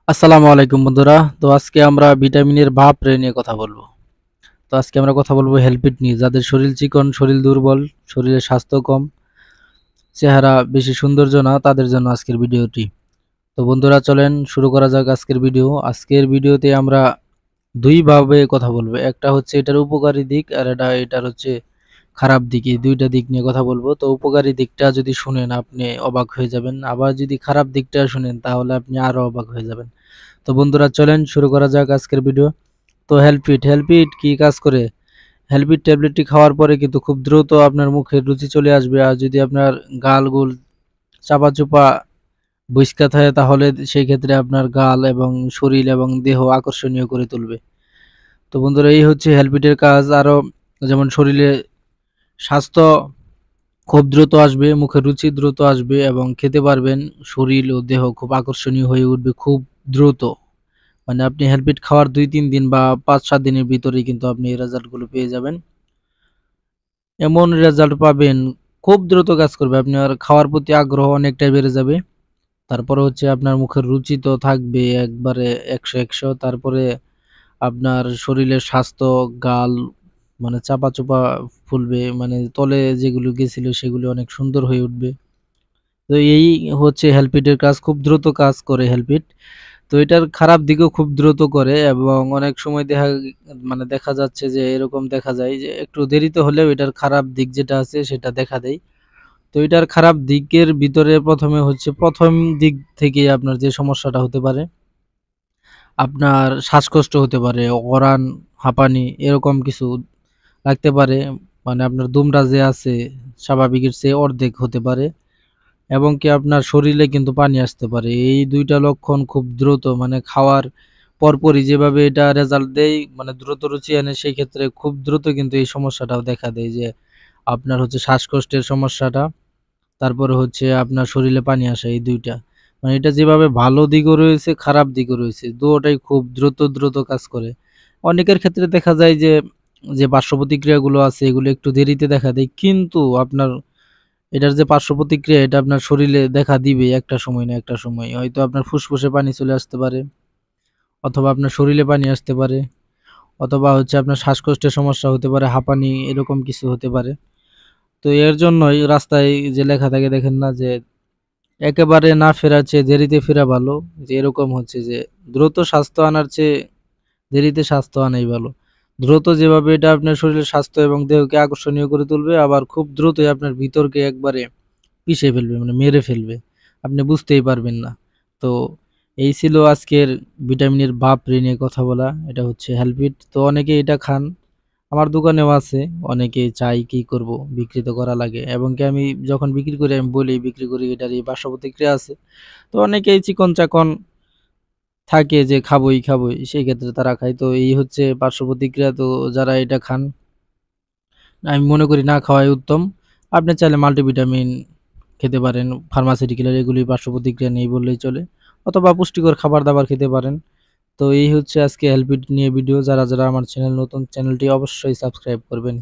আসসালামু আলাইকুম বন্ধুরা। তো আজকে আমরা ভিটামিনের বাপরে নিয়ে কথা বলবো। তো আজকে আমরা কথা বলবো হেলপিট নিয়ে, যাদের শরীর চিকন, শরীর দুর্বল, শরীরে স্বাস্থ্য কম, চেহারা বেশি সৌন্দর্য না, তাদের জন্য আজকের ভিডিওটি। তো বন্ধুরা চলেন শুরু করা যাক আজকের ভিডিও। আজকের ভিডিওতে আমরা দুই ভাবে কথা বলবো, একটা হচ্ছে এটার উপকারী দিক আর এটার হচ্ছে খারাপ দিক। এই দুইটা দিক নিয়ে কথা বলবো। তো উপকারী দিকটা যদি শুনেন আপনি অবাক হয়ে যাবেন, আবার যদি খারাপ দিকটা শুনেন তাহলে আপনি আরো অবাক হয়ে যাবেন। তো বন্ধুরা চলেন শুরু করা যাক আজকের ভিডিও। তো হেলপিট কি কাজ করে? হেলপিট ট্যাবলেটটি খাওয়ার পরে কিন্তু খুব দ্রুত আপনার মুখে রুচি চলে আসবে। আর যদি আপনার গালগুল চাপা বৈশকা থাকে তাহলে সেই ক্ষেত্রে আপনার গাল এবং শরীর এবং দেহ আকর্ষণীয় করে তুলবে। তো বন্ধুরা এই হচ্ছে হেলপিটের কাজ। আরো যেমন শরীরে স্বাস্থ্য খুব দ্রুত আসবে, মুখে রুচি দ্রুত আসবে এবং খেতে পারবেন। শরীর ও দেহ খুব আকর্ষণীয় হয়ে উঠবে খুব দ্রুত। মানে আপনি হেলপিট খাওয়ার ২-৩ দিন বা ৫-৭ দিনের ভিতরেই কিন্তু আপনি এই রেজাল্টগুলো পেয়ে যাবেন। এমন রেজাল্ট পাবেন, খুব দ্রুত কাজ করবে। আপনার খাওয়ার প্রতি আগ্রহ অনেকটাই বেড়ে যাবে। তারপরে হচ্ছে আপনার মুখের রুচি তো থাকবে একবারে ১০০-১০০। তারপরে আপনার শরীরের স্বাস্থ্য, গাল মানে চাপা-চোপা ফুলবে। মানে তলে যেগুলো গেছিল সেগুলো অনেক সুন্দর হয়ে উঠবে। তো এই হচ্ছে হেলপিটের কাজ। খুব দ্রুত কাজ করে হেলপিট। তো এটার খারাপ দিকেও খুব দ্রুত করে এবং অনেক সময় দেখা যাচ্ছে যে এরকম দেখা যায় যে একটু দেরিতে হলেও এটার খারাপ দিক যেটা আছে সেটা দেখা দেয়। তো এটার খারাপ দিকের ভিতরে ১ম দিক থেকেই আপনার যে সমস্যাটা হতে পারে, আপনার শ্বাসকষ্ট হতে পারে, অরান, হাঁপানি এরকম কিছু লাগতে পারে। মানে আপনার দুমড়া যে আছে স্বাভাবিকের চেয়ে অর্ধেক হতে পারে। এবং কি আপনার শরীরে কিন্তু পানি আসতে পারে। এই ২ টা লক্ষণ খুব দ্রুত মানে খাওয়ার পরপরই যেভাবে এটা রেজাল্ট দেয়, মানে দ্রুত রুচি আনে, সেই ক্ষেত্রে খুব দ্রুত কিন্তু এই সমস্যাটাও দেখা দেয় যে আপনার হচ্ছে শ্বাসকষ্টের সমস্যাটা, তারপরে হচ্ছে আপনার শরীরে পানি আসা, এই ২ টা। মানে এটা যেভাবে ভালো দিকও রয়েছে, খারাপ দিকও রয়েছে। দুটোটাই খুব দ্রুত কাজ করে। অনেকের ক্ষেত্রে দেখা যায় যে পার্শ্ব প্রতিক্রিয়াগুলো আছে এগুলো একটু দেরিতে দেখা দেয়। কিন্তু আপনার এটার যে পার্শ্ব প্রতিক্রিয়া এটা আপনার শরীরে দেখা দিবে একটা সময় না একটা সময়। হয়তো আপনার ফুসফুসে পানি চলে আসতে পারে, অথবা আপনার শরীরে পানি আসতে পারে, অথবা হচ্ছে আপনার শ্বাসকষ্টের সমস্যা হতে পারে, হাঁপানি এরকম কিছু হতে পারে। তো এর জন্যই রাস্তায় যে লেখা থাকে দেখেন না যে একেবারে না ফেরার চেয়ে দেরিতে ফেরা ভালো। যে এরকম হচ্ছে যে দ্রুত স্বাস্থ্য আনার চেয়ে দেরিতে স্বাস্থ্য আনাই ভালো। দ্রুত যেভাবে এটা আপনার শরীরের স্বাস্থ্য এবং দেহকে আকর্ষণীয় করে তুলবে, আবার খুব দ্রুতই আপনার ভিতরকে একবারে পিষে ফেলবে, মানে মেরে ফেলবে। আপনি বুঝতেই পারবেন না। তো এই ছিল আজকের ভিটামিনের বাপরে নিয়ে কথা বলা। এটা হচ্ছে হেলপিট। তো অনেকে এটা খান। আমার দোকানেও আছে। অনেকে চায় কি করব, বিক্রি তো করা লাগে। এবং কি আমি যখন বিক্রি করি আমি বলি বিক্রি করি, এটার এই পার্শ্ব প্রতিক্রিয়া আছে। তো অনেকেই চিকন-চাকন থাকে যে খাবোই। সেই ক্ষেত্রে তারা খায়। তো এই হচ্ছে পার্শ্ব প্রতিক্রিয়া। তো যারা এটা খান, আমি মনে করি না খাওয়াই উত্তম। আপনি চাইলে মাল্টিভিটামিন খেতে পারেন, ফার্মাসিউটিক্যাল এর এগুলি পার্শ্ব প্রতিক্রিয়া নেই বললেই চলে। অথবা পুষ্টিকর খাবার-দাবার খেতে পারেন। তো এই হচ্ছে আজকে হেলথ নিয়ে ভিডিও। যারা আমার চ্যানেল নতুন, চ্যানেলটি অবশ্যই সাবস্ক্রাইব করবেন।